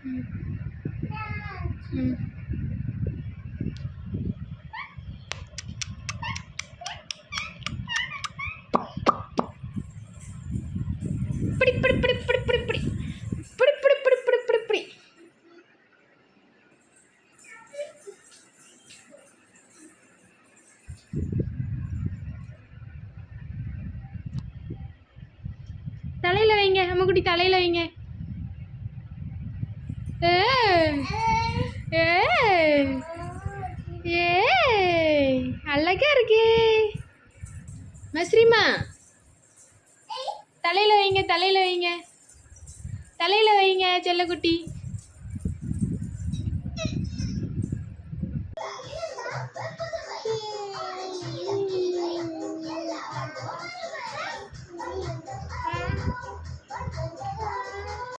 ம் ம் பிடி பிடி பிடி பிடி பிடி பிடி பிடி பிடி பிடி பிடி பிடி பிடி தலையில வைங்க அம்முக்குட்டி, தலையில வைங்க. அழகா இருக்கு மஸ்ரிமா. தலையில வைங்க, தலையில வைங்க, தலையில வைங்க செல்லக்குட்டி.